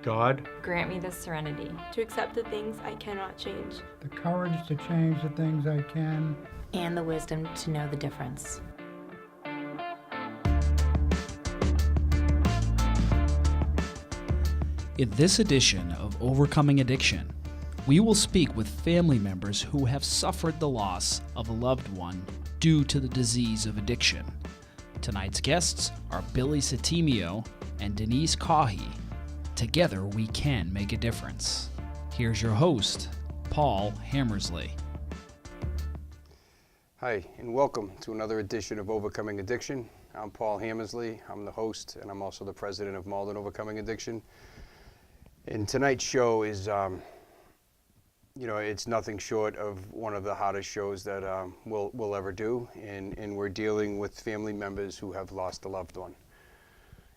God, grant me the serenity to accept the things I cannot change, the courage to change the things I can, and the wisdom to know the difference. In this edition of Overcoming Addiction, we will speak with family members who have suffered the loss of a loved one due to the disease of addiction. Tonight's guests are Billy Satimio and Denise Cahy. Together we can make a difference. Here's your host, Paul Hammersley. Hi, and welcome to another edition of Overcoming Addiction. I'm Paul Hammersley. I'm the host, and I'm also the president of Malden Overcoming Addiction. And tonight's show is, it's nothing short of one of the hardest shows that we'll ever do, and we're dealing with family members who have lost a loved one.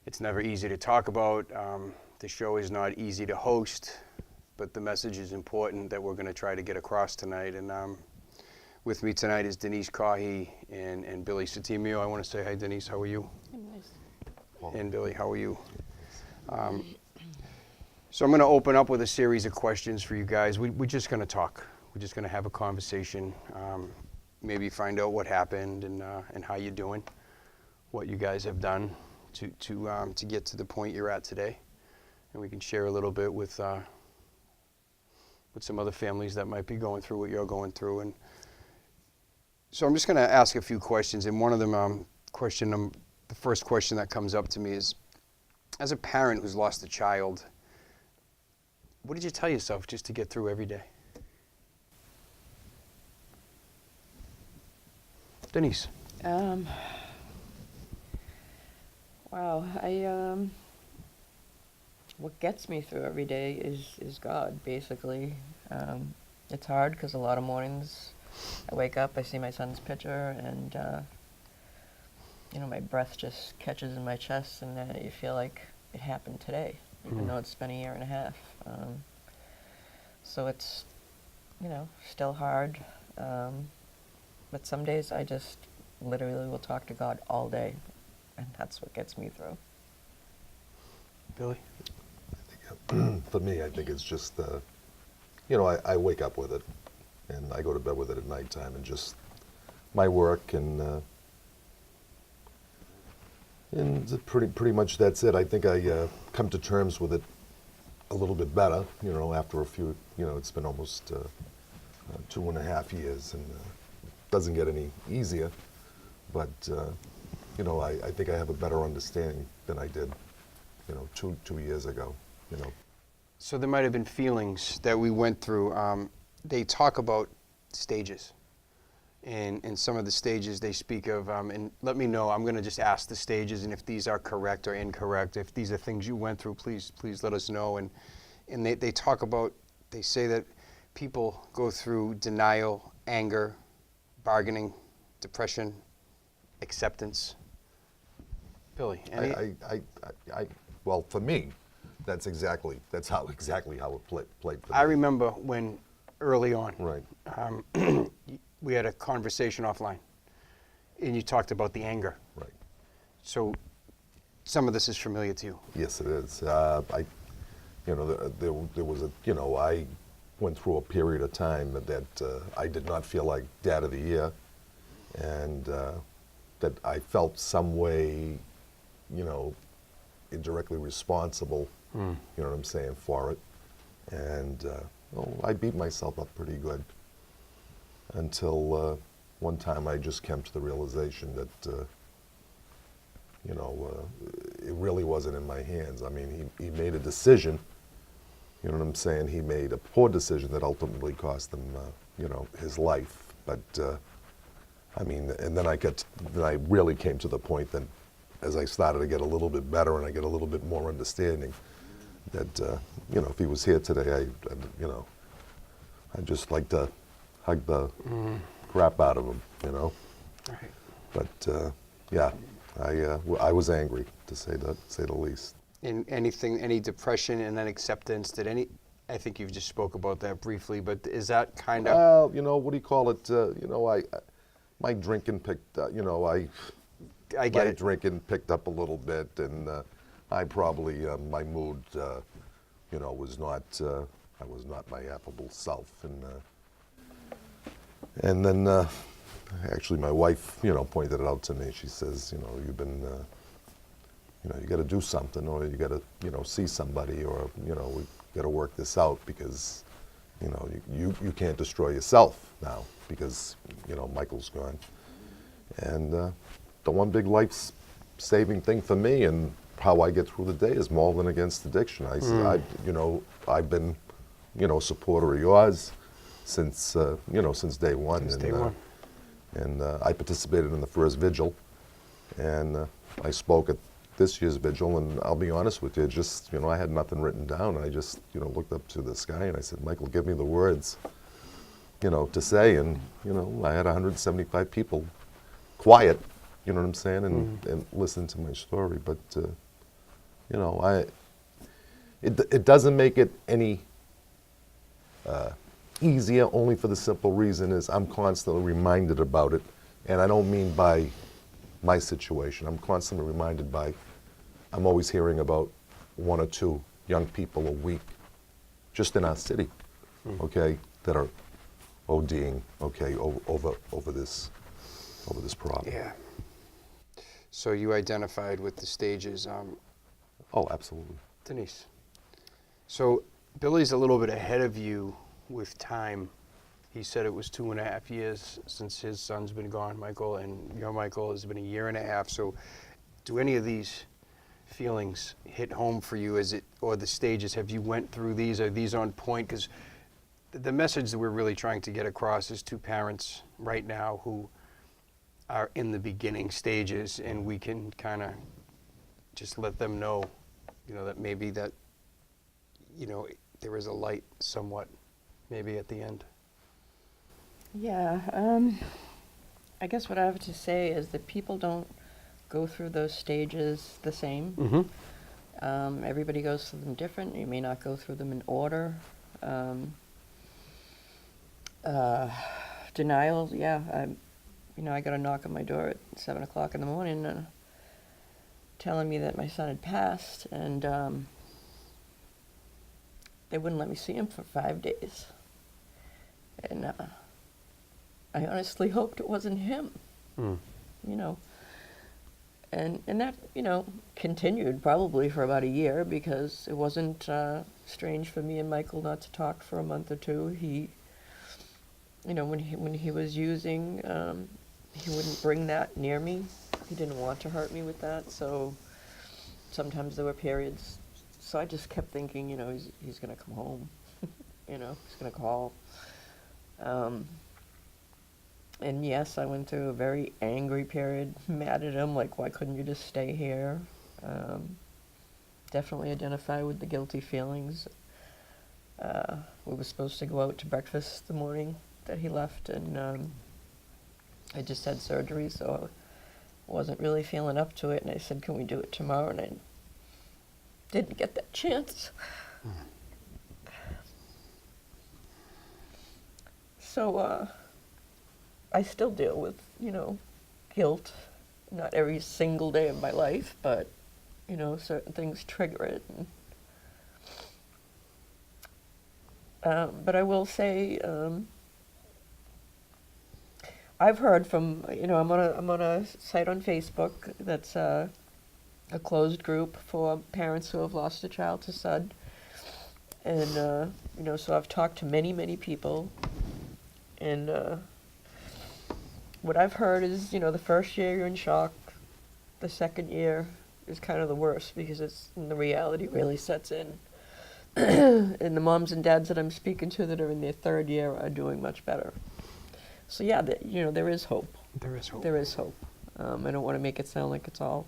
It's never easy to talk about. The show is not easy to host, but the message is important that we're going to try to get across tonight. And with me tonight is Denise Cahy and Billy Satimio. I want to say hi, Denise. How are you? I'm nice. And Billy, how are you? So I'm going to open up with a series of questions for you guys. We're just going to talk. We're just going to have a conversation, maybe find out what happened and how you're doing, what you guys have done to get to the point you're at today. And we can share a little bit with some other families that might be going through what you're going through. And so I'm just going to ask a few questions. And one of them, the first question that comes up to me is, as a parent who's lost a child, what did you tell yourself just to get through every day? Denise. Wow, what gets me through every day is God, basically. It's hard because a lot of mornings I wake up, I see my son's picture, and my breath just catches in my chest, and you feel like it happened today, even though it's been a year and a half. So it's, still hard. But some days I just literally will talk to God all day, and that's what gets me through. Billy? For me, I think it's just, I wake up with it, and I go to bed with it at nighttime, and just my work, and pretty much that's it. I think I come to terms with it a little bit better, after a few, it's been almost 2.5 years, and it doesn't get any easier, but, I think I have a better understanding than I did, 2 years ago, So there might have been feelings that we went through. They talk about stages. And some of the stages they speak of, and let me know, I'm going to just ask the stages, and if these are correct or incorrect, if these are things you went through, please let us know. And they talk about, they say that people go through denial, anger, bargaining, depression, acceptance. Billy, any? Well, for me, that's exactly how it played for me. I remember when early on, right. We had a conversation offline, and you talked about the anger. Right. So some of this is familiar to you. Yes, it is. There was I went through a period of time that I did not feel like Dad of the Year, and that I felt some way, indirectly responsible, you know what I'm saying, for it. And I beat myself up pretty good until one time I just came to the realization that, it really wasn't in my hands. I mean, he made a decision, you know what I'm saying? He made a poor decision that ultimately cost him, his life. But, and then I really came to the point that as I started to get a little bit better and I get a little bit more understanding that, if he was here today, I'd just like to hug the crap out of him, Right. But I was angry, to say the least. In any depression and then acceptance, I think you've just spoke about that briefly, but is that kind of? What do you call it? My drinking picked, I get my it. drinking picked up a little bit, and I probably, my mood was not, I was not my affable self. And then actually my wife, pointed it out to me. She says, you've been, you got to do something, or you got to, see somebody, or, we got to work this out, because, you can't destroy yourself now because, Michael's gone. And the one big life-saving thing for me and how I get through the day is Malden Against Addiction. I've been, a supporter of yours since, since day one. Since day one. And I participated in the first vigil, and I spoke at this year's vigil, and I'll be honest with you, just, I had nothing written down. I just, looked up to the sky and I said, Michael, give me the words, to say. And, I had 175 people quiet, you know what I'm saying, and listen to my story. But, it doesn't make it any easier, only for the simple reason is I'm constantly reminded about it. And I don't mean by my situation. I'm constantly reminded by, I'm always hearing about 1 or 2 young people a week just in our city, okay, that are ODing, okay, over this problem. Yeah. So you identified with the stages. Oh, absolutely. Denise. So Billy's a little bit ahead of you with time. He said it was 2.5 years since his son's been gone, Michael, and your Michael has been 1.5 years. So do any of these feelings hit home for you, or the stages? Have you went through these? Are these on point? Because the message that we're really trying to get across is to parents right now who are in the beginning stages, and we can kind of just let them know, that maybe that, there is a light somewhat, maybe at the end. Yeah, I guess what I have to say is that people don't go through those stages the same. Mm-hmm. Everybody goes through them different. You may not go through them in order. Denial, yeah. I got a knock on my door at 7 o'clock in the morning telling me that my son had passed, and they wouldn't let me see him for 5 days. And I honestly hoped it wasn't him, And that, continued probably for about a year, because it wasn't strange for me and Michael not to talk for a month or 2. He, when he was using, he wouldn't bring that near me. He didn't want to hurt me with that, so sometimes there were periods. So I just kept thinking, he's going to come home, he's going to call. And yes, I went through a very angry period, mad at him, like, why couldn't you just stay here? Definitely identify with the guilty feelings. We were supposed to go out to breakfast the morning that he left, and I just had surgery, so I wasn't really feeling up to it, and I said, can we do it tomorrow? And I didn't get that chance. So, I still deal with, guilt, not every single day of my life, but, certain things trigger it. But I will say, I've heard from, I'm on a site on Facebook that's a closed group for parents who have lost a child to SUD. And, so I've talked to many, many people. And what I've heard is, the first year you're in shock. The second year is kind of the worst, because the reality really sets in. And the moms and dads that I'm speaking to that are in their 3rd year are doing much better. So yeah, there is hope. There is hope. There is hope. I don't want to make it sound like it's all,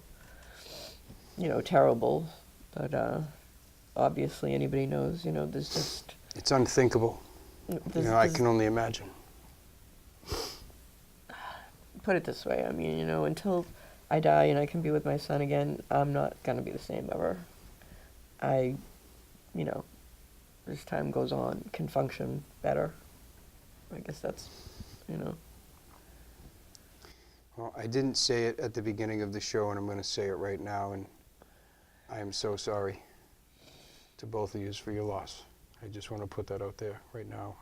terrible, but obviously anybody knows, there's just... It's unthinkable. I can only imagine. Put it this way, until I die and I can be with my son again, I'm not going to be the same ever. As time goes on, can function better. I guess that's, Well, I didn't say it at the beginning of the show, and I'm going to say it right now, and I am so sorry. to both of you for your loss. I just want to put that out there right now.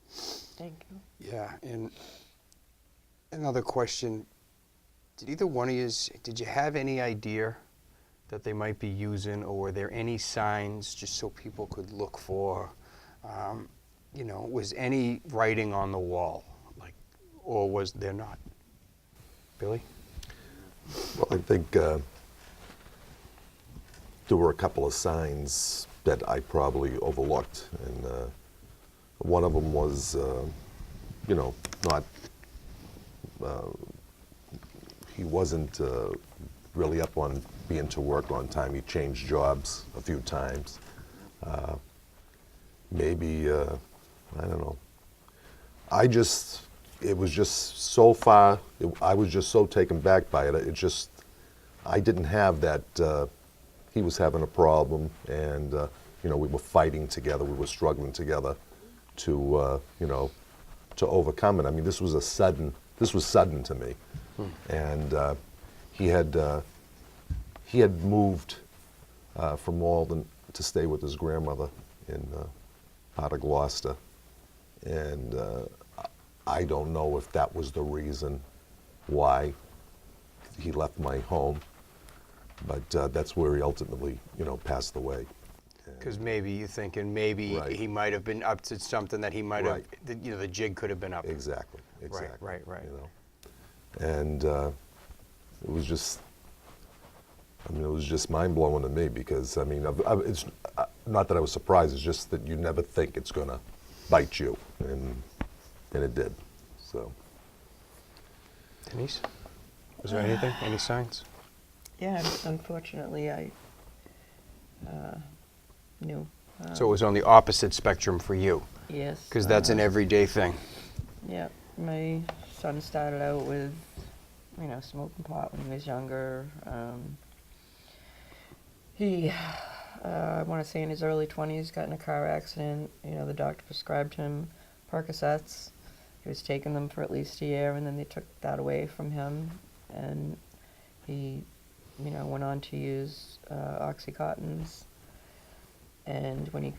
Thank you. Yeah, and another question, did either one of you, did you have any idea that they might be using, or were there any signs just so people could look for, you know, was any writing on the wall, like, or was there not? Billy? Well, I think there were a couple of signs that I probably overlooked, and one of them was, you know, not, he wasn't really up on being to work on time. He changed jobs a few times. Maybe, I don't know. It was just so far, I was just so taken back by it. It just, I didn't have that, he was having a problem, and, you know, we were fighting together, we were struggling together to, you know, to overcome it. I mean, this was sudden to me. And he had moved from Malden to stay with his grandmother in part of Gloucester. And I don't know if that was the reason why he left my home, but that's where he ultimately, you know, passed away. Because maybe you're thinking maybe Right. he might have been up to something that he might Right. have, you know, the jig could have been up. Exactly. Right. You know, and it was just, I mean, it was just mind blowing to me because I mean, it's not that I was surprised. It's just that you never think it's gonna bite you, and it did. So. Denise, was there anything, any signs? Yeah, unfortunately, I knew. So it was on the opposite spectrum for you, Yes. because that's an everyday thing. Yeah, my son started out with, you know, smoking pot when he was younger. He, I want to say in his early 20s, got in a car accident. You know, the doctor prescribed him Percocets. He was taking them for at least a year, and then they took that away from him. And he, you know, went on to use Oxycontins. And when he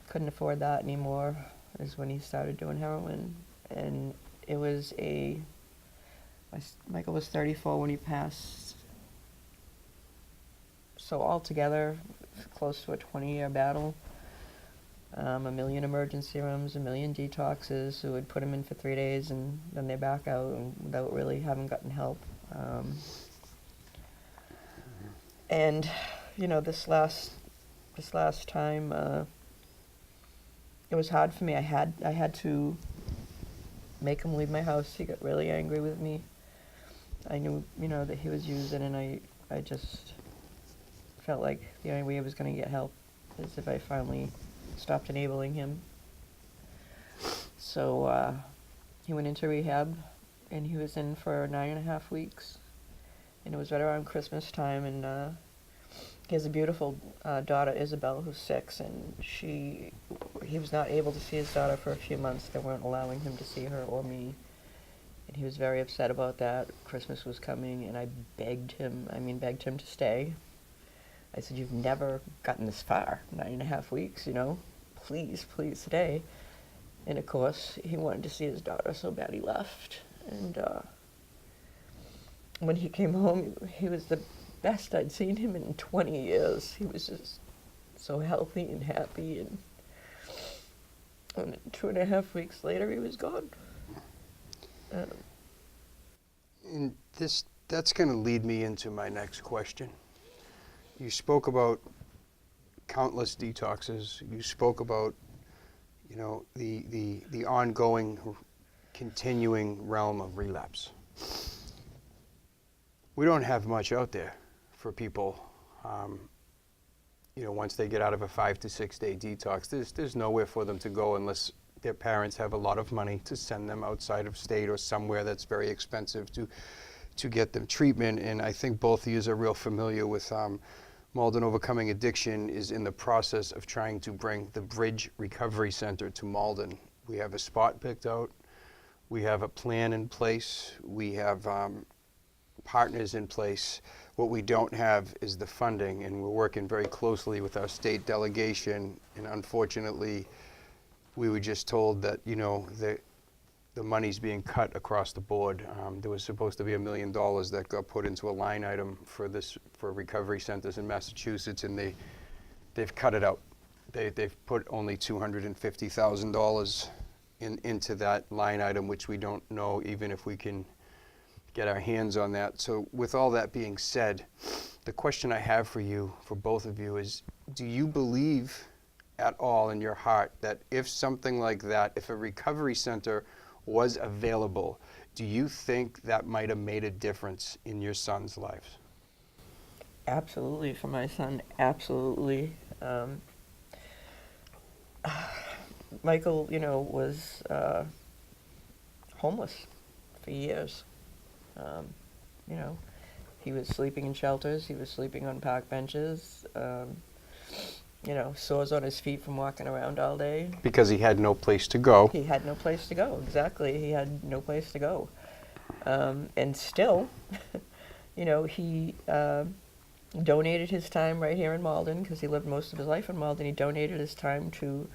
couldn't afford that anymore is when he started doing heroin. And it was Michael was 34 when he passed. So altogether, close to a 20-year battle. A million emergency rooms, a million detoxes who would put him in for 3 days and then they back out and without really having gotten help. And, you know, this last time, it was hard for me. I had to make him leave my house. He got really angry with me. I knew, you know, that he was using, and I just felt like the only way I was going to get help is if I finally stopped enabling him. So he went into rehab, and he was in for 9.5 weeks. And it was right around Christmas time, and he has a beautiful daughter, Isabel, who's 6, and he was not able to see his daughter for a few months. They weren't allowing him to see her or me. And he was very upset about that. Christmas was coming, and I begged him to stay. I said, "You've never gotten this far, 9.5 weeks, you know. Please, please stay." And of course, he wanted to see his daughter so bad he left. And when he came home, he was the best I'd seen him in 20 years. He was just so healthy and happy. And 2.5 weeks later, he was gone. And that's going to lead me into my next question. You spoke about countless detoxes. You spoke about, you know, the ongoing, continuing realm of relapse. We don't have much out there for people. You know, once they get out of a 5 to 6 day detox, there's nowhere for them to go unless their parents have a lot of money to send them outside of state or somewhere that's very expensive to get them treatment. And I think both of you are real familiar with Malden Overcoming Addiction is in the process of trying to bring the Bridge Recovery Center to Malden. We have a spot picked out. We have a plan in place. We have partners in place. What we don't have is the funding, and we're working very closely with our state delegation, and unfortunately, we were just told that, the money's being cut across the board. There was supposed to be $1 million that got put into a line item for recovery centers in Massachusetts, and they've cut it out. They've put only $250,000 into that line item, which we don't know even if we can get our hands on that. So with all that being said, the question I have for you, for both of you, is do you believe at all in your heart that if something like that, if a recovery center was available, do you think that might have made a difference in your son's life? Absolutely, for my son, absolutely. Michael, was homeless for years. He was sleeping in shelters. He was sleeping on park benches. Sores on his feet from walking around all day. Because he had no place to go. He had no place to go, exactly. He had no place to go. And still, he donated his time right here in Malden, because he lived most of his life in Malden. He donated his time to,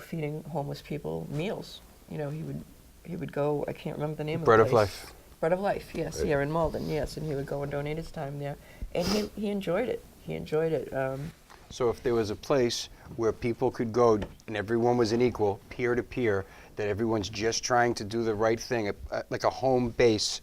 feeding homeless people meals. He would go, I can't remember the name Bread of the of place. Life. Bread of Life, yes, here in Malden, yes. And he would go and donate his time there. And he enjoyed it. He enjoyed it. So if there was a place where people could go and everyone was an equal, peer to peer, that everyone's just trying to do the right thing, like a home base,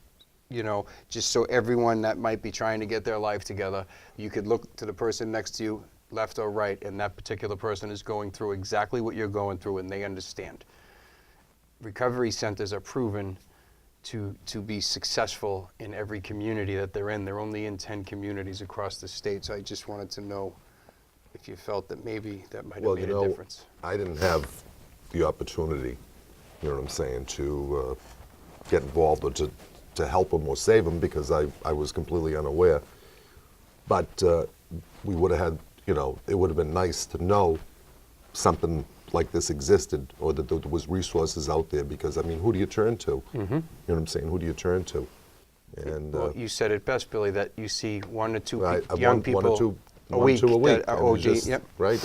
just so everyone that might be trying to get their life together, you could look to the person next to you, left or right, and that particular person is going through exactly what you're going through and they understand. Recovery centers are proven to be successful in every community that they're in. They're only in 10 communities across the state, so I just wanted to know if you felt that maybe that might have made a difference. I didn't have the opportunity, you know what I'm saying, to get involved or to help him or save him, because I was completely unaware. But we would have had, it would have been nice to know something like this existed, or that there was resources out there, because, who do you turn to? You know what I'm saying? Who do you turn to? And Well, you said it best, Billy, that you see one or two I- young people one or two a week a week, that are and OD. it's just- Yep. Right,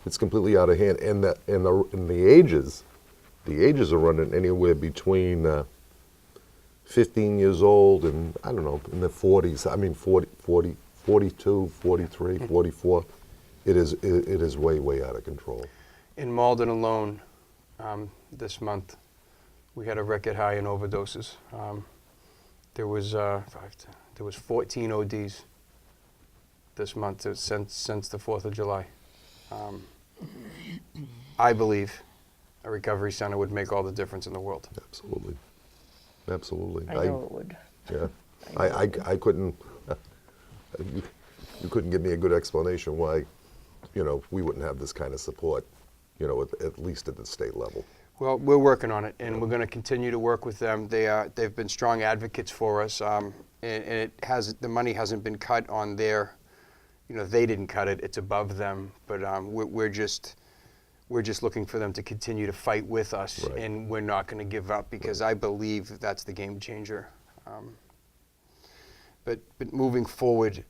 it's completely out of hand, and the ages are running anywhere between 15 years old and, I don't know, in the 40s. 42, 43, 44. It is way out of control. In Malden alone, this month, we had a record high in overdoses. There was 14 ODs this month since the 4th of July. I believe a recovery center would make all the difference in the world. Absolutely. I know it would. Yeah. I couldn't, you couldn't give me a good explanation why, we wouldn't have this kind of support, at least at the state level. Well, we're working on it, and we're going to continue to work with them. They've been strong advocates for us, and the money hasn't been cut on their, they didn't cut it. It's above them, but we're just looking for them to continue to fight with us, Right. and we're not going to give up, because I believe that's the game changer. But moving forward,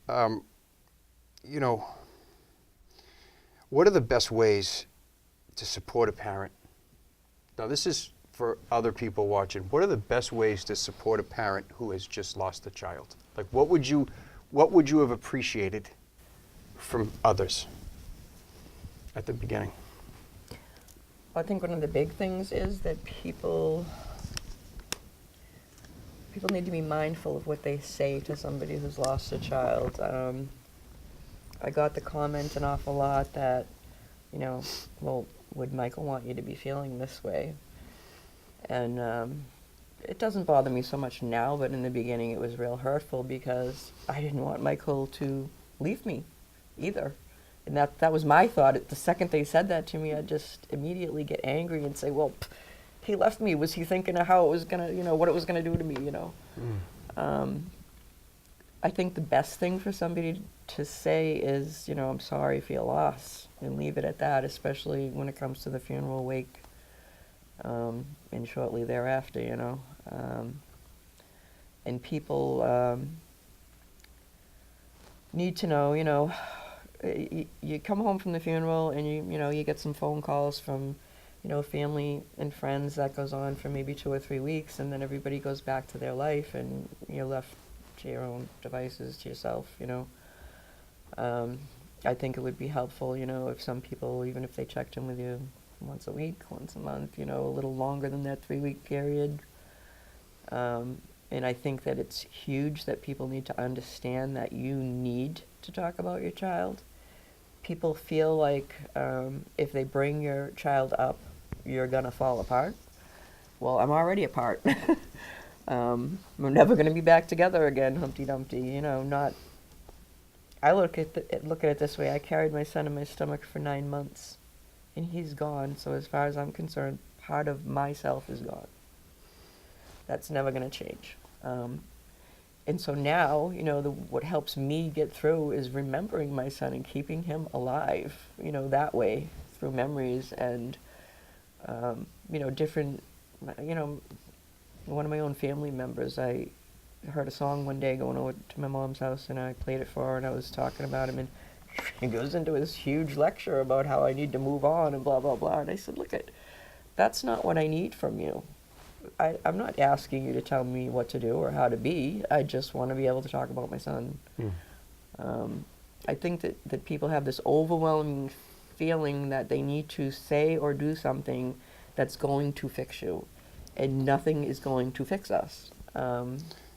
what are the best ways to support a parent? Now, this is for other people watching. What are the best ways to support a parent who has just lost a child? Like, what would you have appreciated from others at the beginning? I think one of the big things is that people need to be mindful of what they say to somebody who's lost a child. I got the comment an awful lot that, well, would Michael want you to be feeling this way? And it doesn't bother me so much now, but in the beginning it was real hurtful, because I didn't want Michael to leave me either. And that was my thought. The second they said that to me, I'd just immediately get angry and say, well, he left me. Was he thinking of how it was going to, what it was going to do to me, I think the best thing for somebody to say is, I'm sorry for your loss, and leave it at that, especially when it comes to the funeral wake, and shortly thereafter, And people, need to know, you come home from the funeral and you get some phone calls from, family and friends. That goes on for maybe 2 or 3 weeks, and then everybody goes back to their life, and you're left to your own devices, to yourself. I think it would be helpful, if some people, even if they checked in with you once a week, once a month, a little longer than that 3-week period. And I think that it's huge that people need to understand that you need to talk about your child. People feel like if they bring your child up, you're going to fall apart. Well, I'm already apart. We're never going to be back together again, Humpty Dumpty. Not. I look at it this way. I carried my son in my stomach for 9 months, and he's gone. So as far as I'm concerned, part of myself is gone. That's never going to change. And so now, what helps me get through is remembering my son and keeping him alive, that way, through memories and, different, one of my own family members, I heard a song one day going over to my mom's house, and I played it for her, and I was talking about him, and he goes into this huge lecture about how I need to move on and blah, blah, blah. And I said, look, that's not what I need from you. I'm not asking you to tell me what to do or how to be. I just want to be able to talk about my son. I think that people have this overwhelming feeling that they need to say or do something that's going to fix you, and nothing is going to fix us.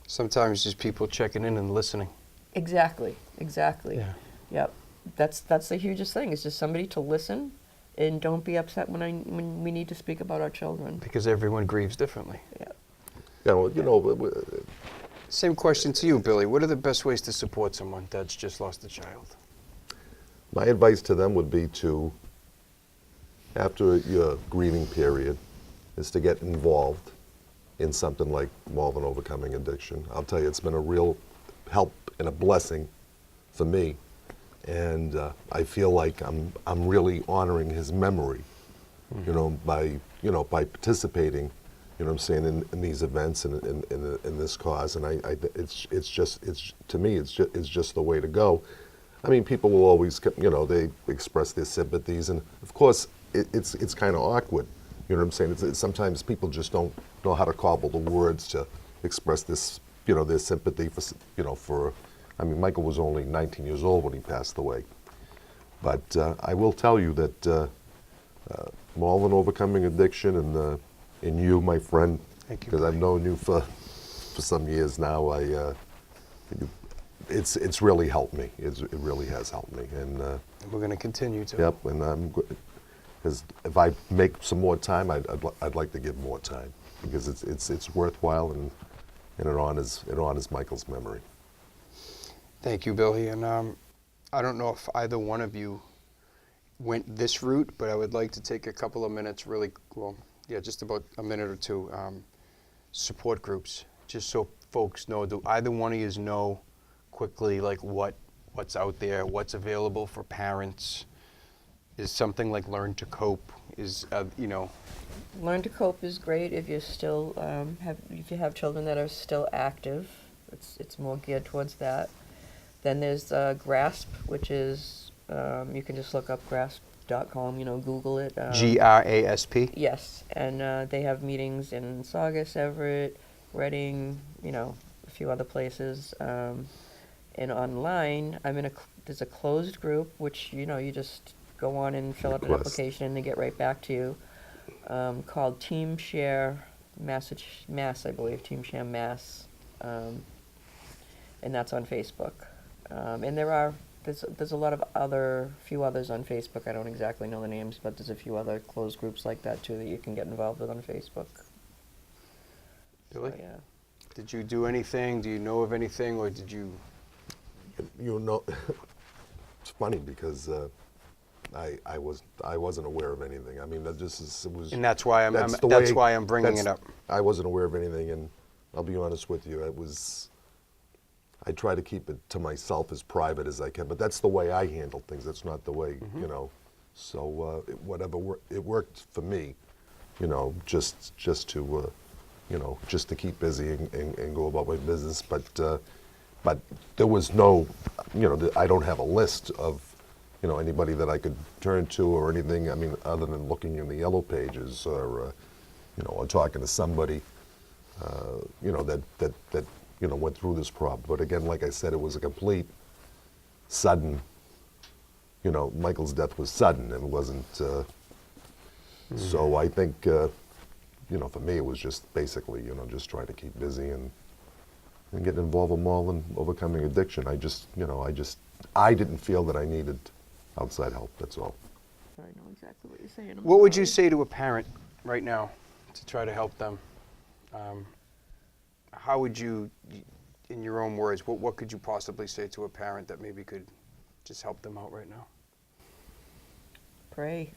Sometimes just people checking in and listening. Exactly. Yeah. Yep. That's the hugest thing. It's just somebody to listen. And don't be upset when we need to speak about our children. Because everyone grieves differently. Yeah. Yeah, well, Same question to you, Billy. What are the best ways to support someone that's just lost a child? my advice to them would be to, after your grieving period, is to get involved in something like Malden Overcoming Addiction. I'll tell you, it's been a real help and a blessing for me. And I feel like I'm really honoring his memory, by participating, what I'm saying, in these events and in this cause. And it's to me it's just the way to go. I mean, people will always, they express their sympathies, and of course it's kind of awkward. You know what I'm saying? It's sometimes people just don't know how to cobble the words to express this, their sympathy for. I mean, Michael was only 19 years old when he passed away. But I will tell you that Malden Overcoming Addiction and you, my friend, because I've known you for some years now, it's really helped me. It really has helped me, and we're going to continue to. Yep, and because if I make some more time, I'd like to give more time, because it's worthwhile, and it honors Michael's memory. Thank you, Billy. And I don't know if either one of you went this route, but I would like to take a couple of minutes, just about a minute or two, support groups, just so folks know. Do either one of you know quickly, like, what's out there, what's available for parents? Is something like Learn to Cope, Learn to Cope is great if you still if you have children that are still active. It's more geared towards that. Then there's GRASP, which is, you can just look up grasp.com, Google it. GRASP? Yes, and they have meetings in Saugus, Everett, Reading, a few other places. And online, there's a closed group, which, you just go on and fill out an application and they get right back to you, called Team Share Mass, I believe, Team Share Mass, and that's on Facebook. And there's a lot of few others on Facebook. I don't exactly know the names, but there's a few other closed groups like that too that you can get involved with on Facebook. Billy? So, yeah. Did you do anything? Do you know of anything, or did you? It's funny because I wasn't aware of anything. I mean, it was. And that's why I'm bringing it up. I wasn't aware of anything, and I'll be honest with you. I try to keep it to myself as private as I can, but that's the way I handle things. That's not the way, So it worked for me, just to keep busy and go about my business. But but there was no, I don't have a list of, anybody that I could turn to or anything. I mean, other than looking in the yellow pages or, or talking to somebody, that went through this problem. But again, like I said, it was a complete sudden, Michael's death was sudden. It wasn't, so I think, for me, it was just basically, just trying to keep busy and getting involved with Malden overcoming addiction. I didn't feel that I needed outside help, that's all. I know exactly what you're saying. I'm What would you sorry. say to a parent right now to try to help them? How would you, in your own words, what could you possibly say to a parent that maybe could just help them out right now? Pray.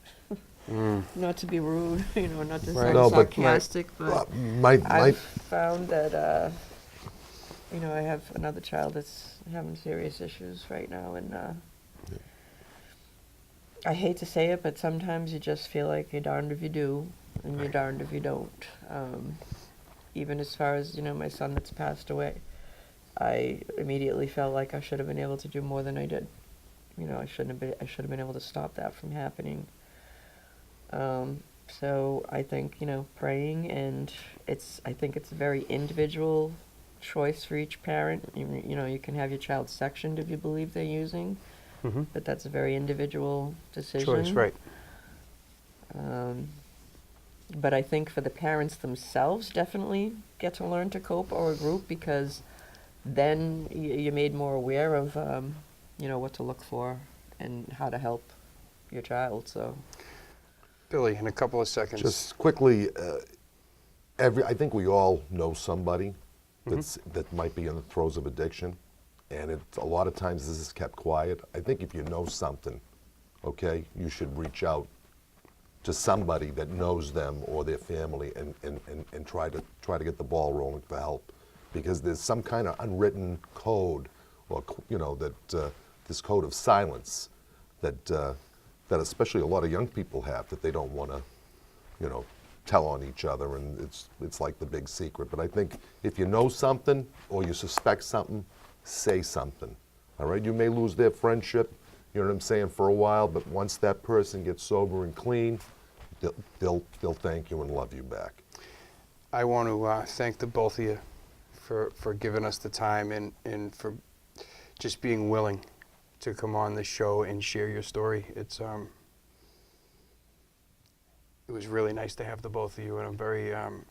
Not to be rude, not to Right. sound No, but sarcastic, but My, I've found that, I have another child that's having serious issues right now, and I hate to say it, but sometimes you just feel like you're darned if you do, and you're darned if you don't. Even as far as, my son that's passed away, I immediately felt like I should have been able to do more than I did. I should have been able to stop that from happening. So I think, praying, and I think it's a very individual choice for each parent. You can have your child sectioned if you believe they're using, but that's a very individual decision. Choice, right. But I think for the parents themselves, definitely get to learn to cope, or a group, because then you're made more aware of, what to look for and how to help your child. So, Billy, in a couple of seconds. just quickly, I think we all know somebody that might be in the throes of addiction, and a lot of times this is kept quiet. I think if you know something, okay, you should reach out to somebody that knows them or their family and try to get the ball rolling for help, because there's some kind of unwritten code, or that this code of silence that especially a lot of young people have, that they don't want to tell on each other, and it's like the big secret. But I think if you know something or you suspect something, say something. All right, you may lose their friendship, you know what I'm saying, for a while, but once that person gets sober and clean, they'll thank you and love you back. I want to thank the both of you for giving us the time and for just being willing to come on the show and share your story. It was really nice to have the both of you, and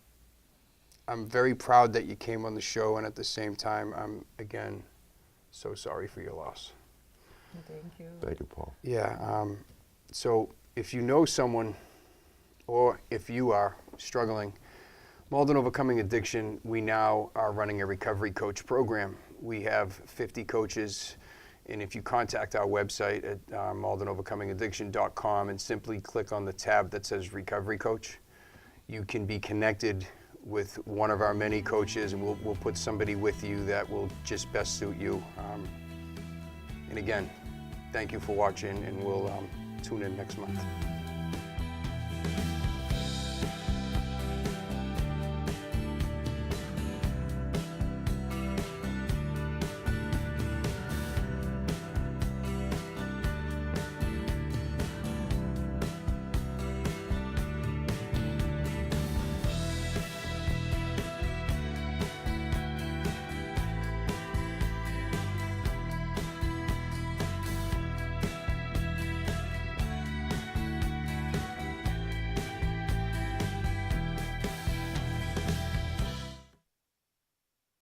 I'm very proud that you came on the show, and at the same time, I'm again so sorry for your loss. thank you. Thank you, Paul. Yeah. So if you know someone, or if you are struggling, Malden Overcoming Addiction, we now are running a recovery coach program. We have 50 coaches, and if you contact our website at MaldenOvercomingAddiction.com and simply click on the tab that says Recovery Coach, you can be connected with one of our many coaches, and we'll put somebody with you that will just best suit you. And again, thank you for watching, and we'll tune in next month.